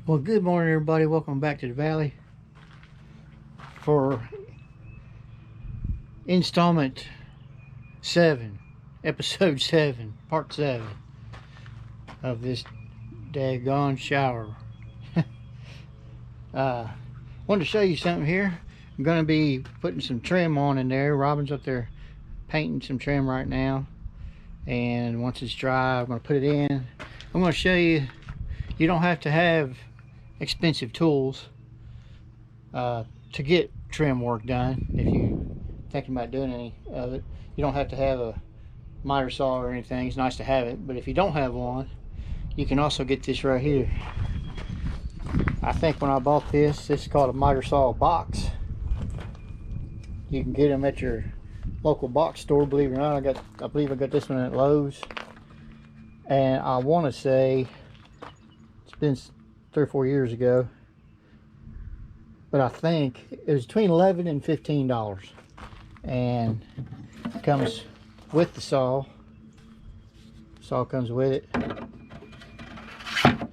Well, good morning, everybody. Welcome back to the valley for installment 7, episode 7, part 7 of this daggone shower. Wanted to show you something here. I'm going to be putting some trim on in there. Robin's up there painting some trim right now, and once it's dry, I'm going to put it in. I'm going to show you, you don't have to have expensive tools to get trim work done. If you're thinking about doing any of it, you don't have to have a miter saw or anything. It's nice to have it, but if you don't have one, you can also get this right here. I think when I bought this is called a miter saw box. You can get them at your local box store, believe it or not. I believe I got this one at Lowe's, and I want to say it's been 3 or 4 years ago, but I think it was between $11 and $15, and it comes with the saw. Saw comes with it.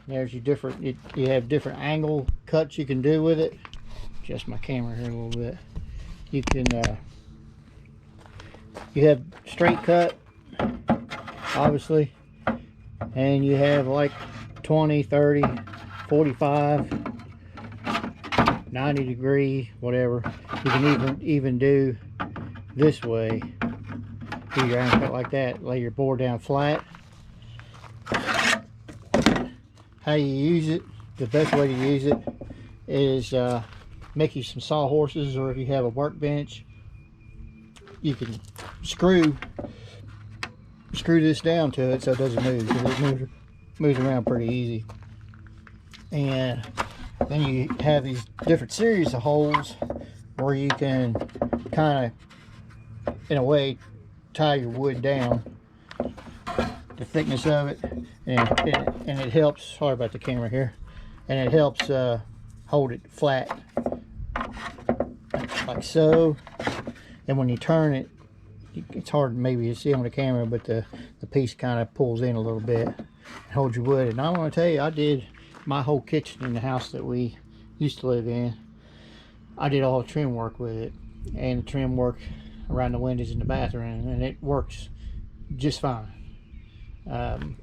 There's your different, you have different angle cuts you can do with it. Adjust my camera here a little bit. You can you have straight cut, obviously, and you have like 20, 30, 45, 90 degree, whatever. You can even do this way. Do your angle cut like that. Lay your board down flat. How you use it, the best way to use it is make you some sawhorses, or if you have a workbench, you can screw this down to it so it doesn't move, because it moves around pretty easy. And then you have these different series of holes where you can kind of, in a way, tie your wood down, the thickness of it, and it helps. Sorry about the camera here. And it helps hold it flat, like so. And when you turn it, it's hard maybe to see on the camera, but the piece kind of pulls in a little bit and holds your wood. And I want to tell you, I did my whole kitchen in the house that we used to live in. I did all the trim work with it, and the trim work around the windows in the bathroom, and it works just fine. And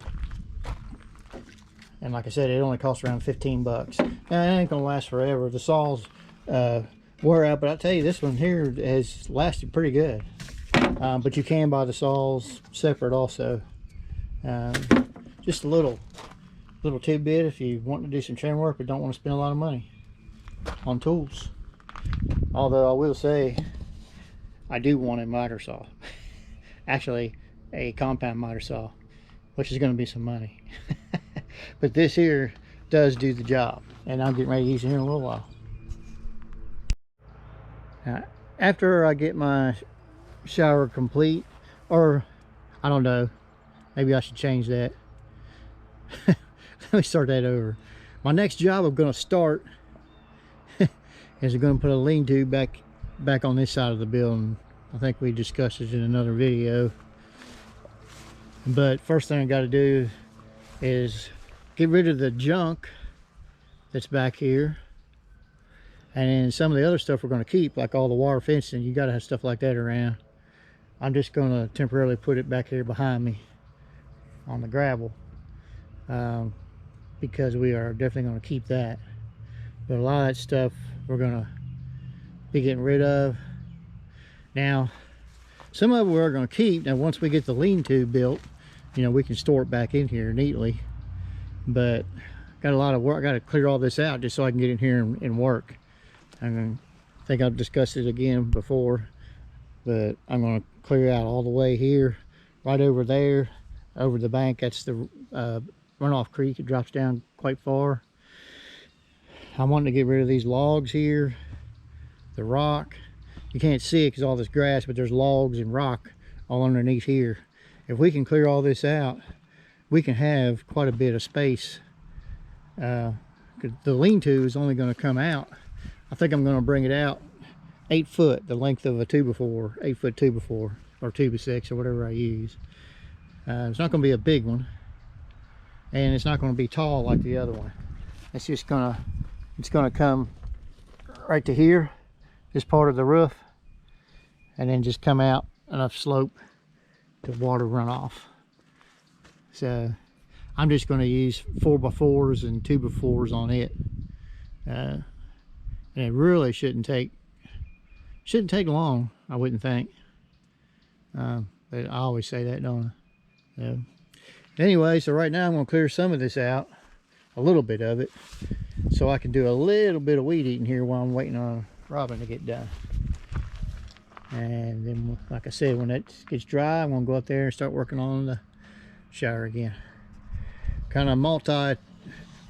like I said, it only costs around 15 bucks. Now, it ain't gonna last forever. The saws wear out, but I tell you, this one here has lasted pretty good. But you can buy the saws separate also. Just a little tidbit if you want to do some trim work but don't want to spend a lot of money on tools. Although I will say, I do want a miter saw. Actually, a compound miter saw, which is going to be some money. But this here does do the job, and I'm getting ready to use it here in a little while. Now, after I get my shower complete, or I don't know, maybe I should change that. Let me start that over. My next job I'm going to start is I'm going to put a lean-to back on this side of the building. I think we discussed it in another video. But first thing I got to do is get rid of the junk that's back here, and then some of the other stuff we're going to keep, like all the wire fencing. You got to have stuff like that around. I'm just going to temporarily put it back here behind me on the gravel, because we are definitely going to keep that. But a lot of that stuff we're going to be getting rid of. Now, some of it we're going to keep. Now, once we get the lean-to built, you know, we can store it back in here neatly. But got a lot of work. I got to clear all this out just so I can get in here and work. I think I've discussed it again before, but I'm going to clear out all the way here, right over there, over the bank. That's the runoff creek. It drops down quite far. I wanted to get rid of these logs here, the rock. You can't see it because all this grass, but there's logs and rock all underneath here. If we can clear all this out, we can have quite a bit of space. The lean-to is only going to come out, I think I'm going to bring it out 8 foot, the length of a 2x4, 8-foot 2x4, or 2x6, or whatever I use. It's not going to be a big one, and it's not going to be tall like the other one. it's gonna come right to here, this part of the roof, and then just come out enough slope to water run off. So I'm just going to use 4x4s and 2x4s on it, and it really shouldn't take long, I wouldn't think. But I always say that, don't I? So, anyway, so right now I'm going to clear some of this out, a little bit of it, so I can do a little bit of weed eating here while I'm waiting on Robin to get done. And then, like I said, when that gets dry, I'm going to go up there and start working on the shower again.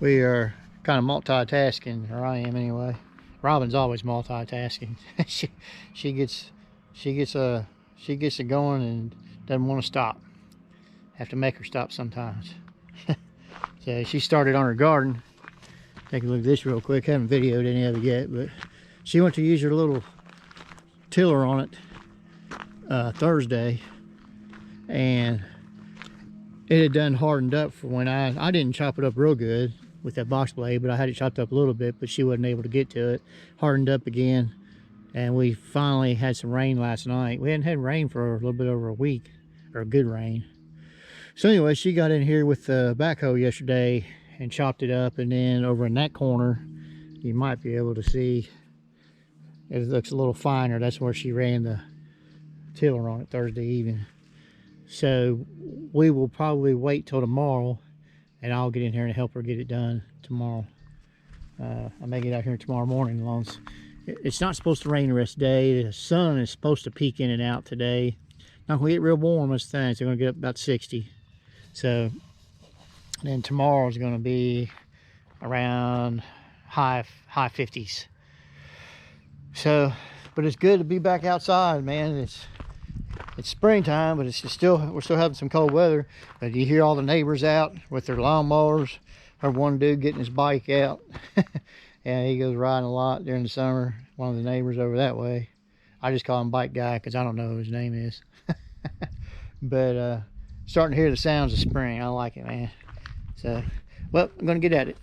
We are kind of multitasking, or I am anyway. Robin's always multitasking. she gets it going and doesn't want to stop. Have to make her stop sometimes. So she started on her garden. Take a look at this real quick. Haven't videoed any of it yet, but she went to use her little tiller on it Thursday, and it had done hardened up for when I didn't chop it up real good with that box blade, but I had it chopped up a little bit, but she wasn't able to get to it. Hardened up again, and we finally had some rain last night. We hadn't had rain for a little bit over a week, or good rain. So anyway, she got in here with the backhoe yesterday and chopped it up, and then over in that corner, you might be able to see, it looks a little finer. That's where she ran the tiller on it Thursday evening. So we will probably wait till tomorrow, and I'll get in here and help her get it done tomorrow. I may get out here tomorrow morning. It's not supposed to rain the rest of the day. The sun is supposed to peek in and out today. Not gonna get real warm this thing. It's gonna get up about 60. So then tomorrow is gonna be around high 50s. So, but it's good to be back outside, man. It's springtime, but we're still having some cold weather. But you hear all the neighbors out with their lawnmowers. Or one dude getting his bike out. And he goes riding a lot during the summer. One of the neighbors over that way. I just call him Bike Guy because I don't know who his name is. But starting to hear the sounds of spring. I like it, man. So, well, I'm going to get at it.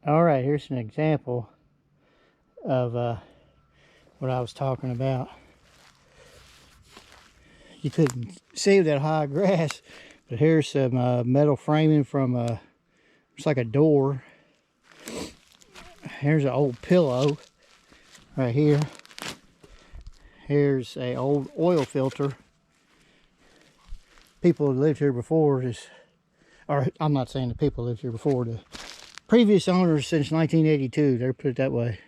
All right, here's an example of what I was talking about. You couldn't see that high grass, but here's some metal framing from it's like a door. Here's an old pillow right here. Here's a old oil filter. People who lived here before just, or I'm not saying the people lived here before, the previous owners since 1982, they put it that way.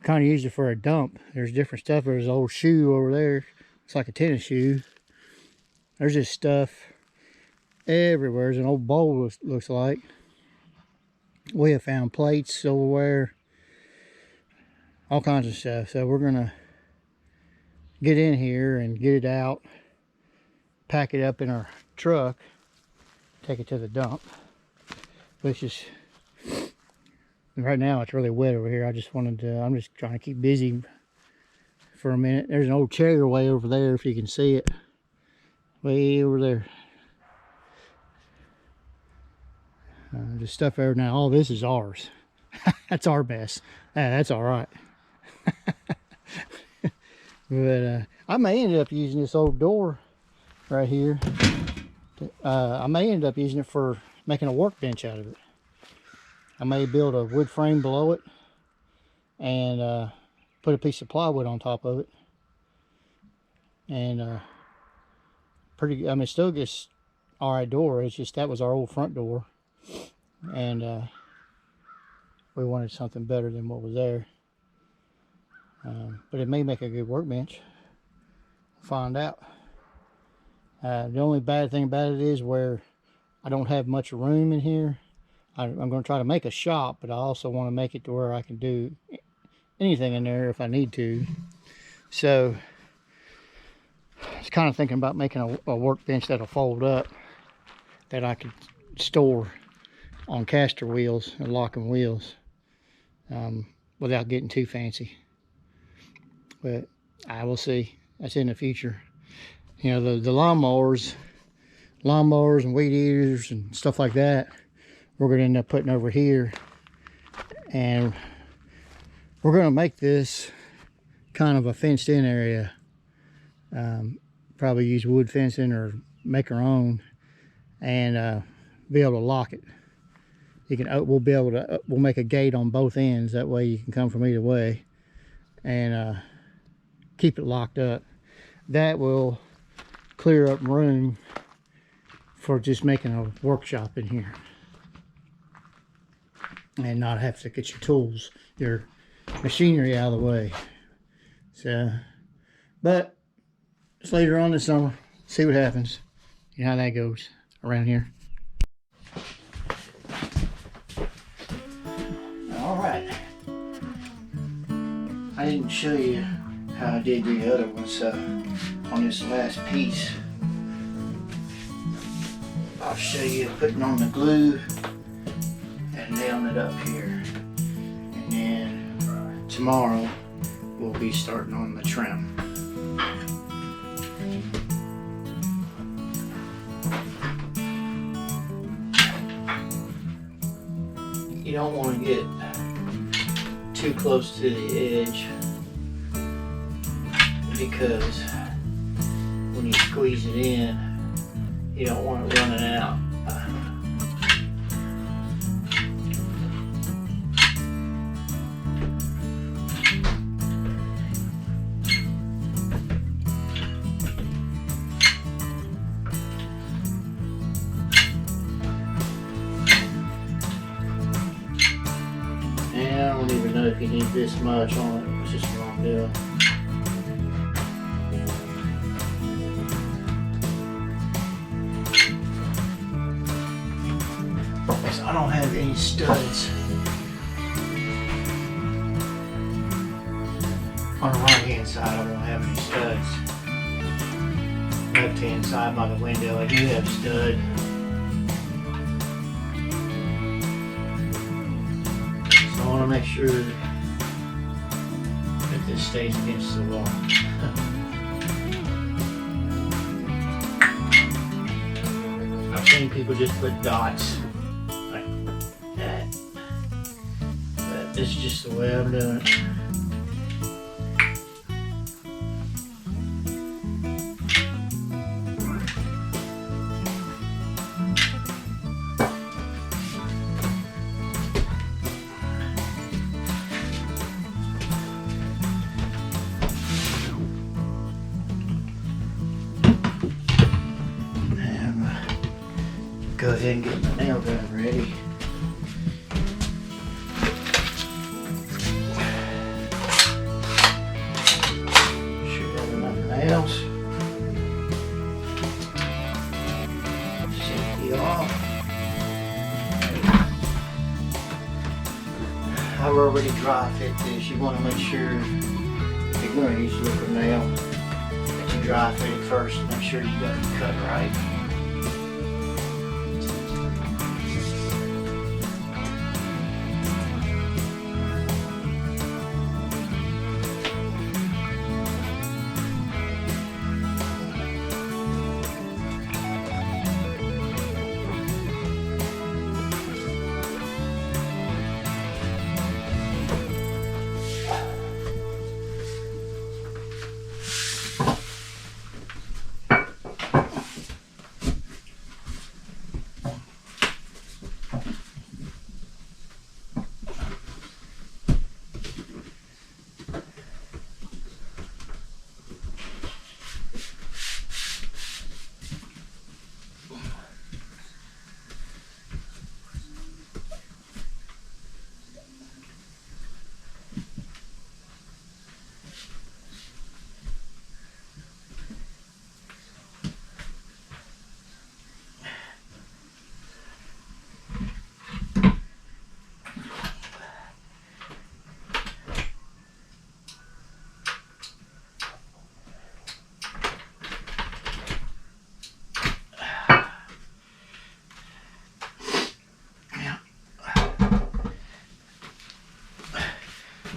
Kind of used it for a dump. There's different stuff. There's an old shoe over there. It's like a tennis shoe. There's just stuff everywhere. There's an old bowl, looks like. We have found plates, silverware, all kinds of stuff. So we're gonna get in here and get it out, pack it up in our truck, take it to the dump. Which is, right now it's really wet over here. I just wanted to, I'm just trying to keep busy for a minute. There's an old chair way over there, if you can see it. Way over there. Just stuff there now. All this is ours. That's our mess. That's all right. But I may end up using this old door right here. I may end up using it for making a workbench out of it. I may build a wood frame below it and put a piece of plywood on top of it. And I mean, it still gets all right door. It's just that was our old front door. And we wanted something better than what was there. But it may make a good workbench. Find out. The only bad thing about it is where I don't have much room in here. I'm going to try to make a shop, but I also want to make it to where I can do anything in there if I need to. So I was kind of thinking about making a workbench that'll fold up, that I could store on caster wheels and locking wheels without getting too fancy. But I will see. That's in the future. You know, the lawnmowers and weed eaters and stuff like that, we're going to end up putting over here. And we're going to make this kind of a fenced in area. Probably use wood fencing or make our own, and be able to lock it. You can, we'll make a gate on both ends. That way you can come from either way and keep it locked up. That will clear up room for just making a workshop in here, and not have to get your tools, your machinery out of the way. So, but it's later on this summer. See what happens. You know how that goes around here. All right. I didn't show you how I did the other ones on this last piece. I'll show you putting on the glue and nailing it up here. And then tomorrow we'll be starting on the trim. You don't want to get too close to the edge, because when you squeeze it in, you don't want it running out. And I don't even know if you need this much on it. It's just what I'm doing. I don't have any studs on the right hand side. I don't have any studs. Left hand side by the window, I do have stud. So I want to make sure that this stays against the wall. I've seen people just put dots like that. It's just the way I'm doing it. Go ahead and get my nail gun ready. Should have enough nails. Safety off. I've already dry fit this. You want to make sure if you're going to use a liquid nail that you dry fit it first. Make sure you got it cut right.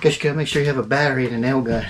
Guess you gotta make sure you have a battery in the nail gun.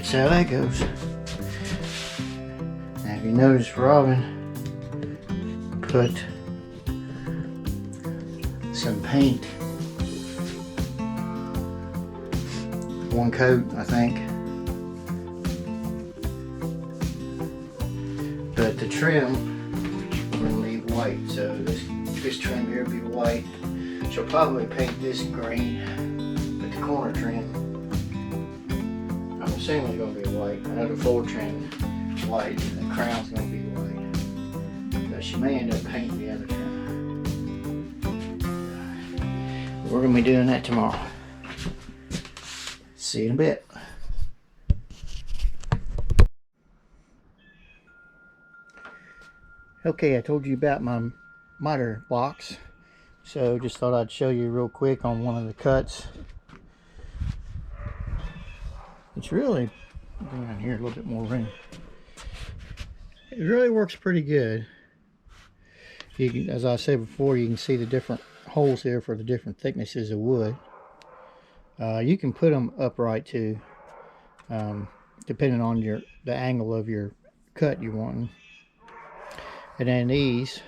That's how that goes. If you notice, Robin put some paint, one coat I think, but the trim we're going to leave white. So this trim here will be white. She'll probably paint this green, but the corner trim I'm assuming it's going to be white. I know the floor trim is white and the crown's going to be white, but she may end up painting the other trim. We're going to be doing that tomorrow. See you in a bit. Okay, I told you about my miter blocks, so just thought I'd show you real quick on one of the cuts. It's really, go down here a little bit more room. It really works pretty good. You can, as I said before, you can see the different holes here for the different thicknesses of wood. You can put them upright too, depending on the angle of your cut you want. And then these,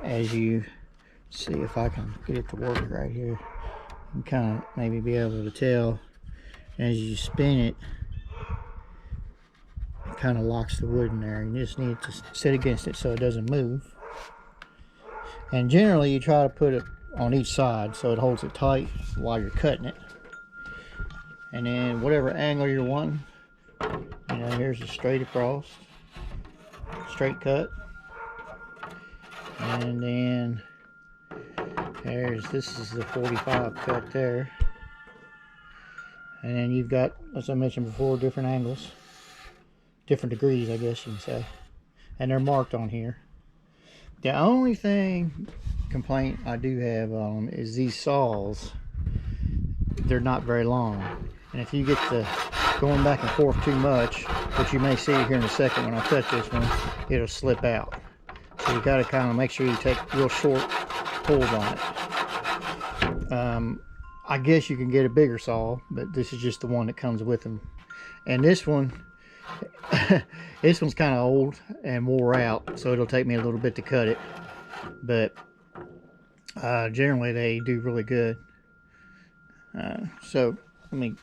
as you see, if I can get it to work right here, you can kind of maybe be able to tell as you spin it, it kind of locks the wood in there. You just need to sit against it so it doesn't move. And generally you try to put it on each side so it holds it tight while you're cutting it. And then whatever angle you're wanting, you know, here's a straight across, straight cut. And then this is the 45 cut there. And then you've got, as I mentioned before, different angles, different degrees, I guess you can say. And they're marked on here. The only complaint I do have on them is these saws. They're not very long. And if you get the going back and forth too much, which you may see here in a second when I cut this one, it'll slip out. So you got to kind of make sure you take real short pulls on it. I guess you can get a bigger saw, but this is just the one that comes with them. And this one, this one's kind of old and wore out, so it'll take me a little bit to cut it. But generally they do really good. So let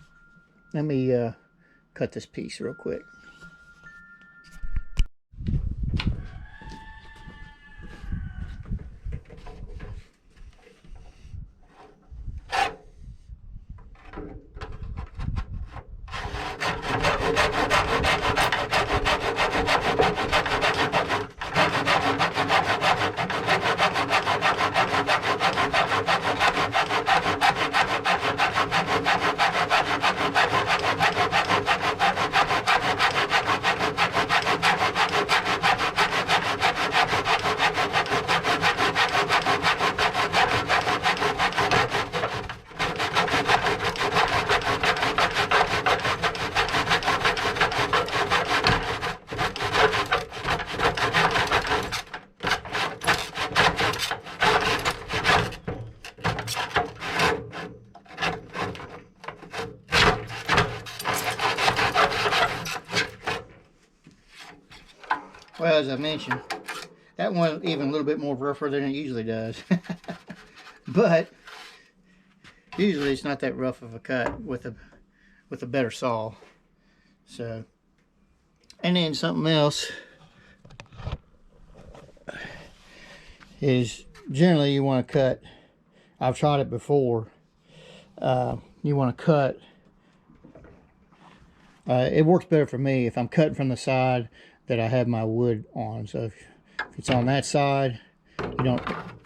me cut this piece real quick. Well, as I mentioned, that one even a little bit more rougher than it usually does. But usually it's not that rough of a cut with a better saw. So, and then something else is generally you want to cut, I've tried it before, you want to cut, it works better for me if I'm cutting from the side that I have my wood on. So if it's on that side, you don't,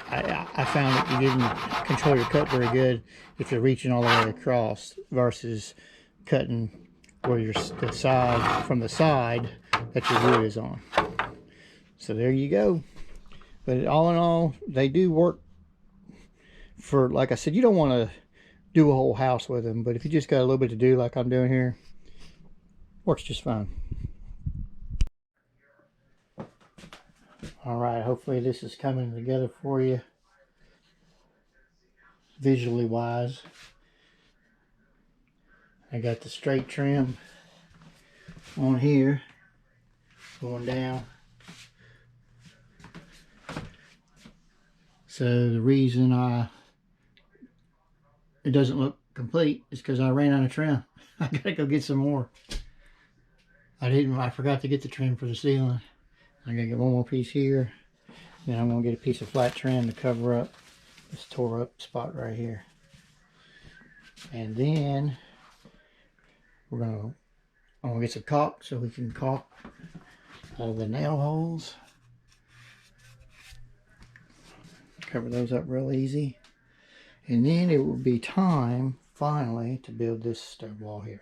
I found that you didn't control your cut very good if you're reaching all the way across versus cutting where you're the side from the side that your wood is on. So there you go. But all in all, they do work for, like I said, you don't want to do a whole house with them, but if you just got a little bit to do like I'm doing here, works just fine. All right, hopefully this is coming together for you visually wise. I got the straight trim on here, going down. So the reason it doesn't look complete is because I ran out of trim. I gotta go get some more. I forgot to get the trim for the ceiling. I gotta get one more piece here. Then I'm gonna get a piece of flat trim to cover up this tore up spot right here. And then I'm gonna get some caulk so we can caulk all the nail holes. Cover those up real easy. And then it will be time finally to build this stud wall here.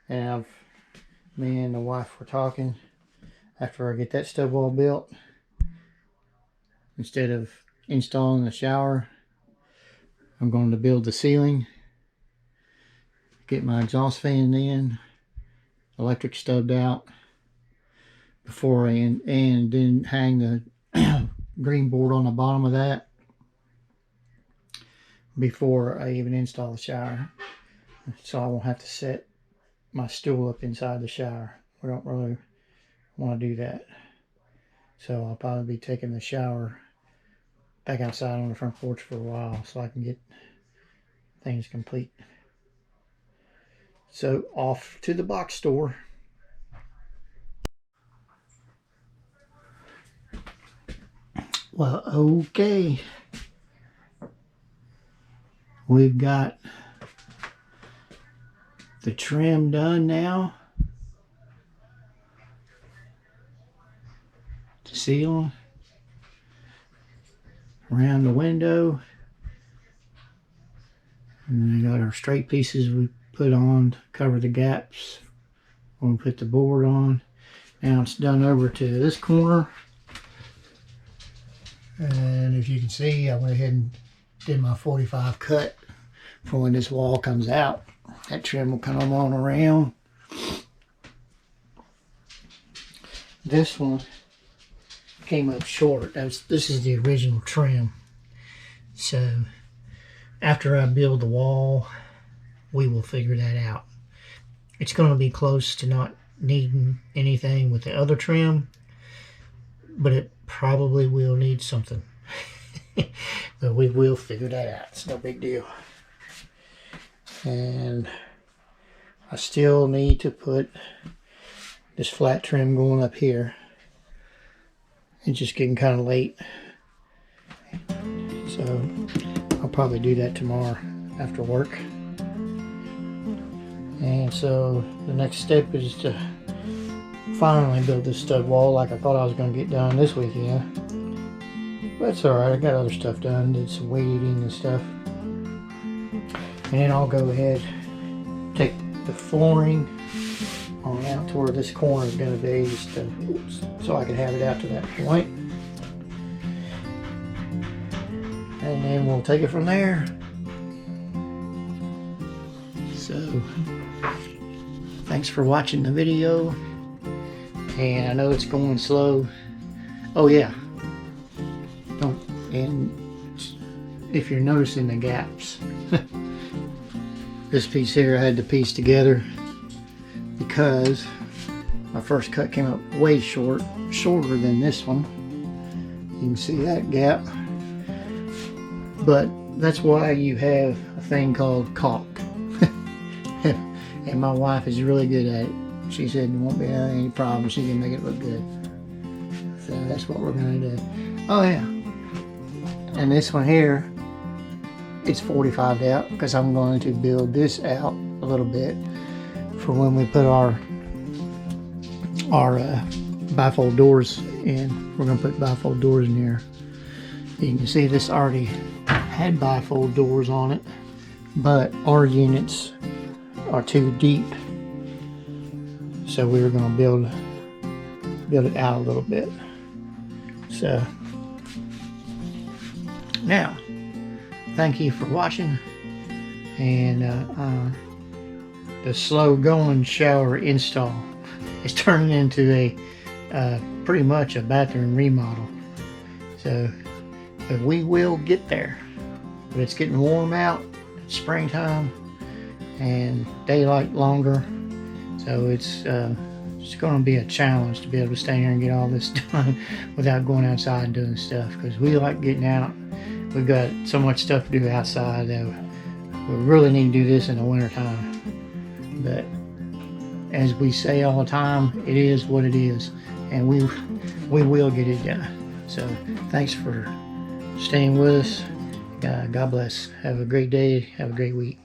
And me and the wife were talking, after I get that stud wall built, instead of installing the shower, I'm going to build the ceiling, get my exhaust fan in, electric stubbed out before and then hang the green board on the bottom of that before I even install the shower, so I won't have to set my stool up inside the shower. We don't really want to do that, so I'll probably be taking the shower back outside on the front porch for a while so I can get things complete. So off to the box store. Well, okay, we've got the trim done now. The ceiling around the window, and we got our straight pieces we put on to cover the gaps when we put the board on. Now it's done over to this corner, and as you can see, I went ahead and did my 45 cut for when this wall comes out. That trim will come on around. This one came up short. This is the original trim. So after I build the wall, we will figure that out. It's going to be close to not needing anything with the other trim, but it probably will need something. But we will figure that out. It's no big deal. And I still need to put this flat trim going up here. It's just getting kind of late, so I'll probably do that tomorrow after work. And so the next step is to finally build this stud wall like I thought I was going to get done this weekend. But it's alright, I got other stuff done, did some weed eating and stuff. And then I'll go ahead, take the flooring on out to where this corner is going to be, just to, so I can have it out to that point. And then we'll take it from there. So, thanks for watching the video. And I know it's going slow. Oh yeah. And if you're noticing the gaps, this piece here I had to piece together because my first cut came up way shorter than this one. You can see that gap, but that's why you have a thing called caulk. And my wife is really good at it. She said there won't be any problem, she can make it look good. So that's what we're gonna do. Oh yeah, and this one here, it's 45'd out because I'm going to build this out a little bit for when we put our bifold doors in. We're going to put bifold doors in here. You can see this already had bifold doors on it, but our units are too deep, so we were going to build it out a little bit. So now, thank you for watching, and the slow going shower install is turning into a pretty much a bathroom remodel. So but we will get there. But it's getting warm out, it's springtime and daylight longer, so it's it's going to be a challenge to be able to stay here and get all this done without going outside and doing stuff, because we like getting out. We've got so much stuff to do outside that we really need to do this in the winter time. But as we say all the time, it is what it is, and we will get it done. So thanks for staying with us. God bless. Have a great day. Have a great week.